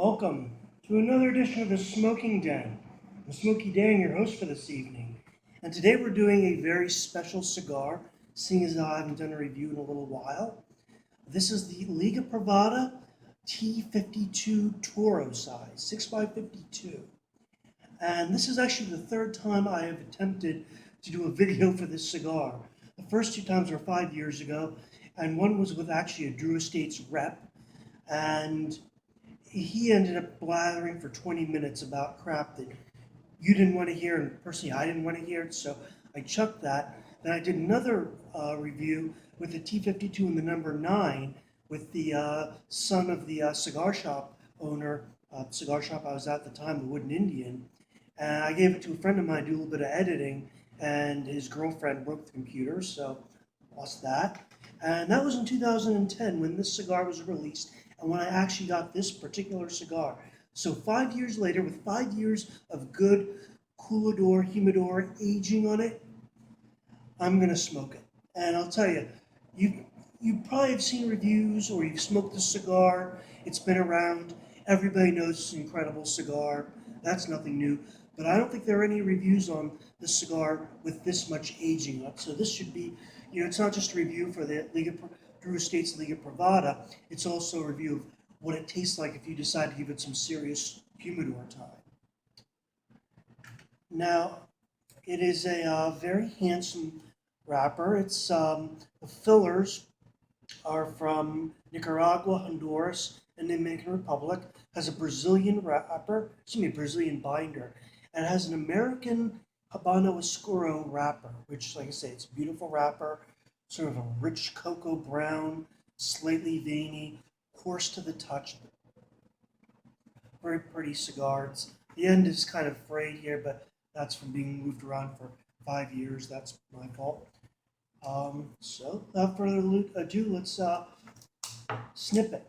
Welcome to another edition of the Smoking Den. I'm Smokey Dan, your host for this evening. And today we're doing a very special cigar, seeing as I haven't done a review in a little while. This is the Liga Privada T52 Toro size, 6x52. And this is actually the third time I have attempted to do a video for this cigar. The first two times were 5 years ago, and one was with actually a Drew Estates rep. And he ended up blathering for 20 minutes about crap that you didn't want to hear, and personally I didn't want to hear it, so I chucked that. Then I did another review with the T52 and the number 9 with the son of the cigar shop owner, cigar shop I was at the time, the Wooden Indian. And I gave it to a friend of mine to do a little bit of editing, and his girlfriend broke the computer, so lost that. And that was in 2010 when this cigar was released and when I actually got this particular cigar. So 5 years later, with 5 years of good coolador, humidor aging on it, I'm gonna smoke it. And I'll tell you, you probably have seen reviews or you've smoked the cigar. It's been around. Everybody knows it's an incredible cigar. That's nothing new. But I don't think there are any reviews on this cigar with this much aging on it. So this should be, it's not just a review for the Drew Estates Liga Privada. It's also a review of what it tastes like if you decide to give it some serious humidor time. Now, it is a very handsome wrapper. It's the fillers are from Nicaragua, Honduras, and the Dominican Republic. Has a Brazilian wrapper, Brazilian binder, and it has an American Habano Oscuro wrapper, which, like I say, it's a beautiful wrapper, sort of a rich cocoa brown, slightly veiny, coarse to the touch. Very pretty cigar. The end is kind of frayed here, but that's from being moved around for 5 years. That's my fault. So, without further ado, let's snip it.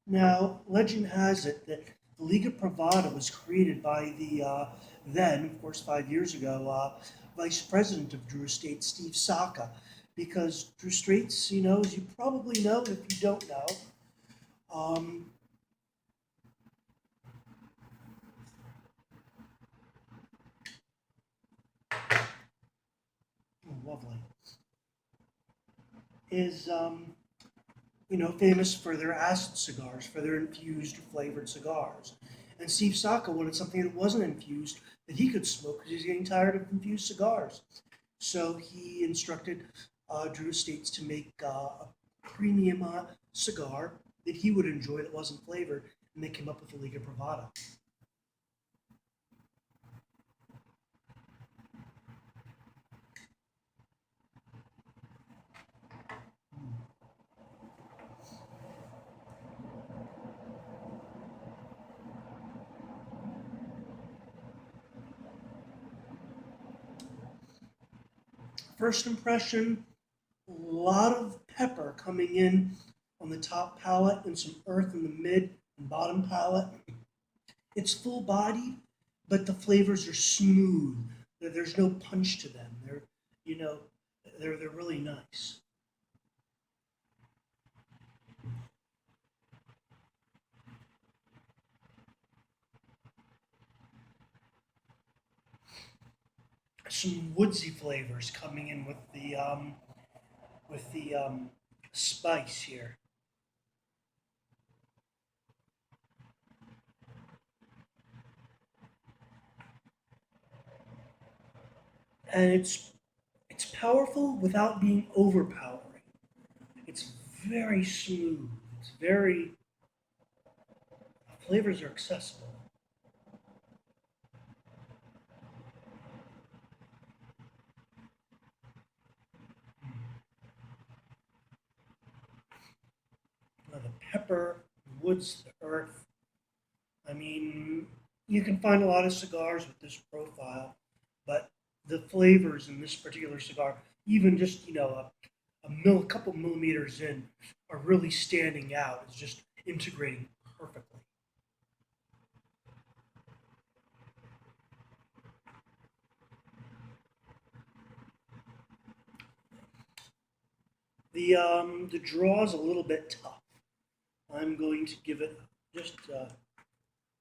Now, legend has it that the Liga Privada was created by the then, of course, 5 years ago, Vice President of Drew Estates, Steve Saka, because Drew Estates, as you probably know, if you don't know, lovely, is famous for their acid cigars, for their infused flavored cigars. And Steve Saka wanted something that wasn't infused that he could smoke because he's getting tired of infused cigars. So he instructed Drew Estates to make a premium cigar that he would enjoy that wasn't flavored, and they came up with the Liga Privada. First impression, a lot of pepper coming in on the top palate and some earth in the mid and bottom palate. It's full bodied, but the flavors are smooth. There's no punch to them. You know, they're really nice. Some woodsy flavors coming in with the spice here, and it's powerful without being overpowering. It's very smooth. It's very flavors are accessible. The pepper, woods, the earth. I mean, you can find a lot of cigars with this profile, but the flavors in this particular cigar, even just a couple millimeters in, are really standing out. It's just integrating perfectly. The draw is a little bit tough. I'm going to give it just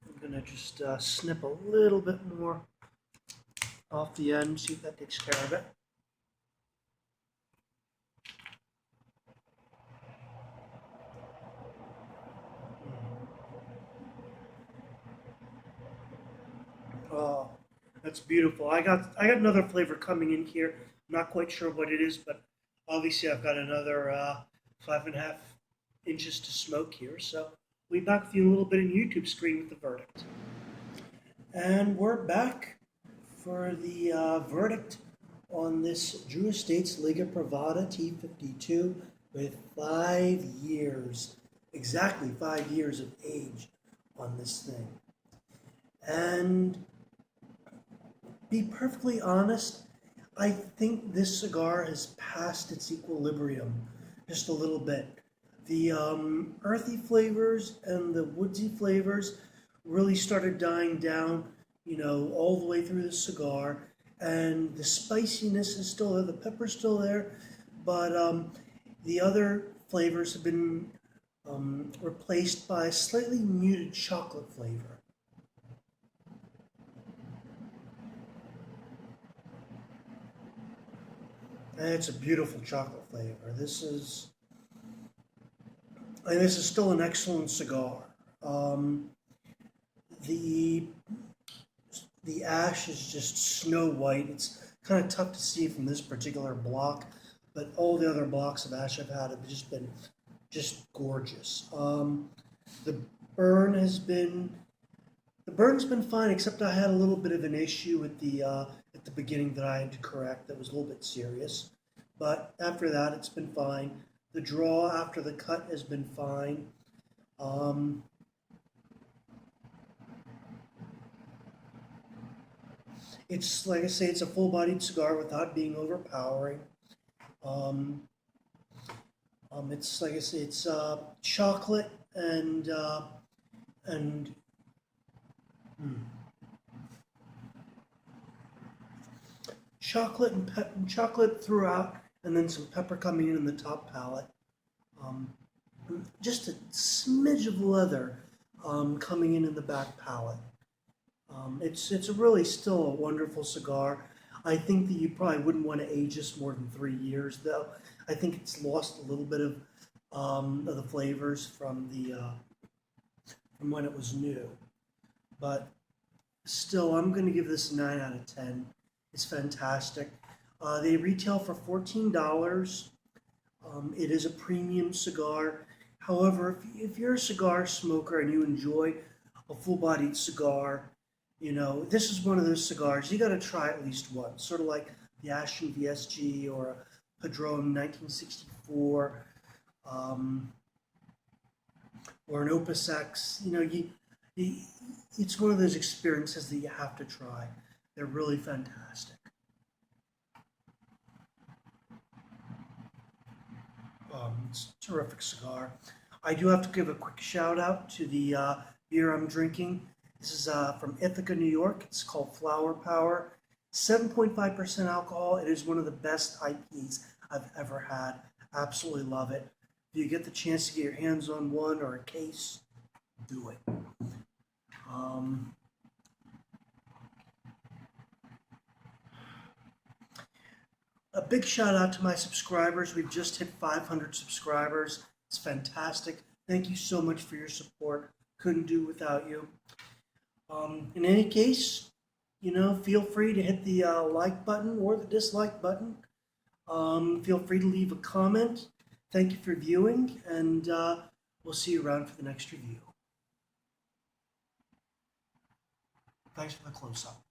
I'm gonna just snip a little bit more off the end, see if that takes care of it. Oh, that's beautiful. I got another flavor coming in here. I'm not quite sure what it is, but obviously I've got another 5.5 inches to smoke here. So we'll be back with you in a little bit in YouTube screen with the verdict. And we're back for the verdict on this Drew Estates Liga Privada T52 with 5 years, exactly 5 years of age on this thing. And be perfectly honest, I think this cigar has passed its equilibrium just a little bit. The earthy flavors and the woodsy flavors really started dying down, all the way through the cigar. And the spiciness is still there, the pepper's still there, but the other flavors have been replaced by a slightly muted chocolate flavor. And it's a beautiful chocolate flavor. This is still an excellent cigar. The the ash is just snow white. It's kind of tough to see from this particular block, but all the other blocks of ash I've had have just been just gorgeous. The burn has been the burn's been fine, except I had a little bit of an issue at the beginning that I had to correct. That was a little bit serious, but after that, it's been fine. The draw after the cut has been fine. It's like I say, it's a full-bodied cigar without being overpowering. Um, it's like I say, it's chocolate and mm, chocolate and chocolate throughout, and then some pepper coming in the top palate. Um, just a smidge of leather coming in the back palate. It's really still a wonderful cigar. I think that you probably wouldn't want to age this more than 3 years, though. I think it's lost a little bit of the flavors from when it was new. But still, I'm going to give this a 9 out of 10. It's fantastic. They retail for $14. It is a premium cigar. However, if you're a cigar smoker and you enjoy a full-bodied cigar, this is one of those cigars you got to try at least once. Sort of like the Ashton VSG or a Padron 1964, or an Opus X. It's one of those experiences that you have to try. They're really fantastic. It's a terrific cigar. I do have to give a quick shout out to the beer I'm drinking. This is from Ithaca, New York. It's called Flower Power. 7.5% alcohol. It is one of the best IPs I've ever had. Absolutely love it. If you get the chance to get your hands on one or a case, do it. A big shout out to my subscribers. We've just hit 500 subscribers. It's fantastic. Thank you so much for your support. Couldn't do without you. In any case, feel free to hit the like button or the dislike button. Feel free to leave a comment. Thank you for viewing, and we'll see you around for the next review. Thanks for the close-up.